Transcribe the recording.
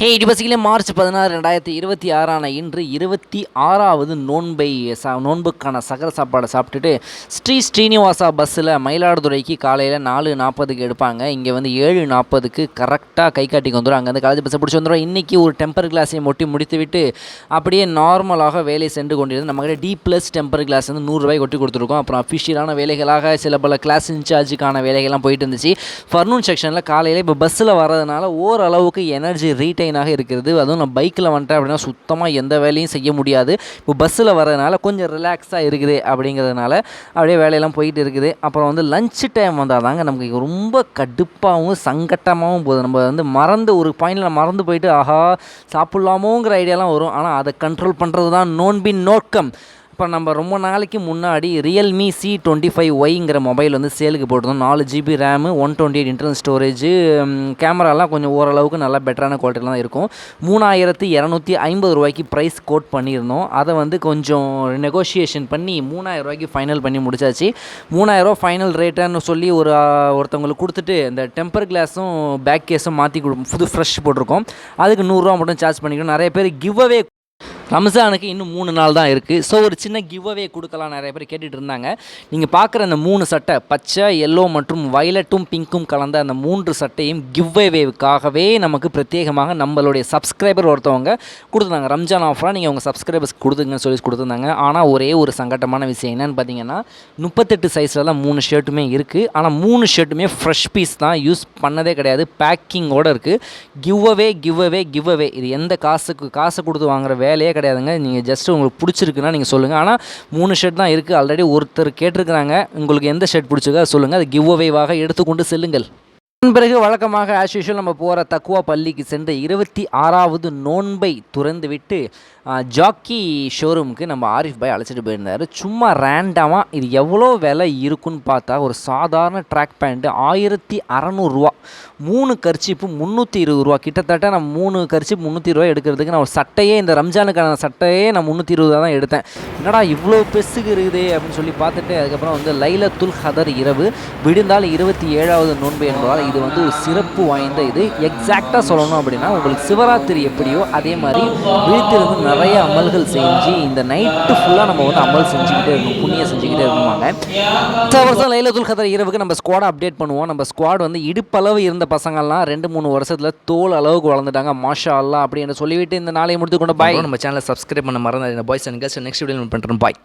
இது பசிக்கலே மார்ச் 16 2026 இன்று 26வது நோன்புக்கான சகர சாப்பாடை சாப்பிட்டுட்டு ஸ்ரீனிவாசா பஸ்ஸில் மயிலாடுதுறைக்கு காலையில் 4:40க்கு எடுப்பாங்க. இங்கே வந்து 7:40க்கு கரெக்டாக கை காட்டிக்கு வந்துடும். அங்கேருந்து காலேஜ் பஸ்ஸை பிடிச்சி வந்துடும். இன்றைக்கி ஒரு டெம்பர் கிளாஸையும் ஒட்டி முடித்துவிட்டு அப்படியே நார்மலாக வேலை சென்று கொண்டிருந்து நம்மகிட்ட D+ டெம்பர் கிளாஸ் வந்து 100 ரூபாய் கொட்டி கொடுத்துருக்கோம். அப்புறம் அஃபிஷியலான வேலைகளாக சில பல கிளாஸ் இன்சார்ஜுக்கான வேலைகள்லாம் போயிட்டு இருந்துச்சு. ஃபர்னூன் செக்ஷனில் காலையில் இப்போ பஸ்ஸில் வரதுனால ஓரளவுக்கு எனர்ஜி ரீட்டைனாக இருக்கிறது. அதுவும் நான் பைக்கில் வந்துட்டேன் அப்படின்னா சுத்தமாக எந்த வேலையும் செய்ய முடியாது. இப்போ பஸ்ஸில் வரதுனால கொஞ்சம் ரிலாக்ஸாக இருக்குது அப்படிங்கிறதுனால அப்படியே வேலையெல்லாம் போயிட்டு இருக்குது. அப்புறம் வந்து லஞ்ச் டைம் வந்தால் தாங்க நமக்கு ரொம்ப கடுப்பாகவும் சங்கட்டமாகவும் போகுது. நம்ம வந்து ஒரு பாயிண்டில் மறந்து போயிட்டு ஆஹா சாப்பிட்லாமோங்கிற ஐடியாலாம் வரும். ஆனால் அதை கண்ட்ரோல் பண்ணுறது தான் நோன்பின் நோக்கம். இப்போ நம்ம ரொம்ப நாளைக்கு முன்னாடி Realme C25Yங்கிற மொபைல் வந்து சேலுக்கு போட்டிருந்தோம். 4 GB ரேமு, 128 இன்டர்னல் ஸ்டோரேஜு, கேமராலாம் கொஞ்சம் ஓரளவுக்கு நல்லா பெட்டரான குவாலிட்டியில் தான் இருக்கும். 3250 ரூபாய்க்கு ப்ரைஸ் கோட் பண்ணியிருந்தோம். அதை வந்து கொஞ்சம் நெகோஷியேஷன் பண்ணி 3000 ரூபாய்க்கு ஃபைனல் பண்ணி முடிச்சாச்சு. 3000 ரூபா ஃபைனல் ரேட்டுன்னு சொல்லி ஒருத்தவங்களுக்கு கொடுத்துட்டு இந்த டெம்பர் கிளாஸும் பேக் கேஸும் மாற்றி புது ஃப்ரெஷ் போட்டிருக்கோம். அதுக்கு 100 ரூபா மட்டும் சார்ஜ் பண்ணிக்கணும். நிறைய பேர் கிவ் அவே ரம்ஜானுக்கு இன்னும் 3 நாள் தான் இருக்குது. ஸோ ஒரு சின்ன கிவ் அவே கொடுக்கலாம் நிறைய பேர் கேட்டுகிட்டு இருந்தாங்க. நீங்கள் பார்க்குற அந்த 3 சட்டை பச்சை, எல்லோ மற்றும் வயலட்டும் பிங்க்கும் கலந்த அந்த 3 சட்டையும் கிவ் அவேவுக்காகவே நமக்கு பிரத்யேகமாக நம்மளுடைய சப்ஸ்கிரைபர் ஒருத்தவங்க கொடுத்துருந்தாங்க. ரம்ஜான் ஆஃபராக நீங்கள் உங்கள் சப்ஸ்கிரைபர்ஸ் கொடுத்துங்கன்னு சொல்லி கொடுத்துருந்தாங்க. ஆனால் ஒரே ஒரு சங்கட்டமான விஷயம் என்னென்னு பார்த்தீங்கன்னா 38 சைஸில் தான் 3 ஷர்ட்டுமே இருக்குது. ஆனால் 3 ஷர்ட்டுமே ஃப்ரெஷ் பீஸ் தான், யூஸ் பண்ணதே கிடையாது, பேக்கிங்கோடு இருக்குது. கிவ் அவே இது எந்த காசு கொடுத்து வாங்குகிற வேலையே கிடையாதுங்க. நீங்கள் ஜஸ்ட் உங்களுக்கு பிடிச்சிருக்குன்னா நீங்கள் சொல்லுங்கள். ஆனால் 3 ஷர்ட் தான் இருக்குது. ஆல்ரெடி ஒருத்தர் கேட்டிருக்கிறாங்க, உங்களுக்கு எந்த ஷர்ட் பிடிச்சிருக்கோ அதை சொல்லுங்கள். அது கிவ் அவேவாக எடுத்துக்கொண்டு செல்லுங்கள். பிறகு வழக்கமாக ஆஸ் யூஷுவல் நம்ம போகிற தக்குவா பள்ளிக்கு சென்று 26வது நோன்பை துறந்து விட்டு ஜாக்கி ஷோரூமுக்கு நம்ம ஆரிஃப் பாய் அழைச்சிட்டு போயிருந்தார். சும்மா ரேண்டமாக இது எவ்வளோ விலை இருக்குன்னு பார்த்தா ஒரு சாதாரண ட்ராக் பேண்ட்டு 1600 ரூபா, 3 கர்ச்சிப்பு 320 ரூபா. கிட்டத்தட்ட நான் 3 கர்ச்சிப்பு 320 ரூபா எடுக்கிறதுக்கு நான் ஒரு சட்டையே, இந்த ரம்ஜானுக்கான சட்டையே நான் 320 தான் எடுத்தேன். என்னடா இவ்வளோ பெருசுக்கு இருக்குது அப்படின்னு சொல்லி பார்த்துட்டு அதுக்கப்புறம் வந்து லைலத்துல் கதர் இரவு விடுந்தால் 27வது நோன்பு என்பதால் இது வந்து ஒரு சிறப்பு வாய்ந்த இது. எக்ஸாக்டாக சொல்லணும் அப்படின்னா உங்களுக்கு சிவராத்திரி எப்படியோ அதே மாதிரி வீட்டிலிருந்து நிறைய அமல்கள் செஞ்சு இந்த நைட்டு ஃபுல்லாக நம்ம வந்து அமல் செஞ்சுக்கிட்டே இருக்கணும், புண்ணியம் செஞ்சுக்கிட்டே இருக்கணுமாங்க. வருஷம் லைலத்துல் கதர் இரவுக்கு நம்ம ஸ்குவாடை அப்டேட் பண்ணுவோம். நம்ம ஸ்குவாட் வந்து இடுப்பளவு இருந்த பசங்கள்லாம் 2-3 வருஷத்தில் தோல் அளவுக்கு வளர்ந்துட்டாங்க. மாஷா அல்லா அப்படின்னு சொல்லிவிட்டு இந்த நாளை முடித்து கொண்டு பாய். நம்ம சேனலை சப்ஸ்கிரைப் பண்ண மறந்து boys and girls next video பண்ணுறேன். பாய்.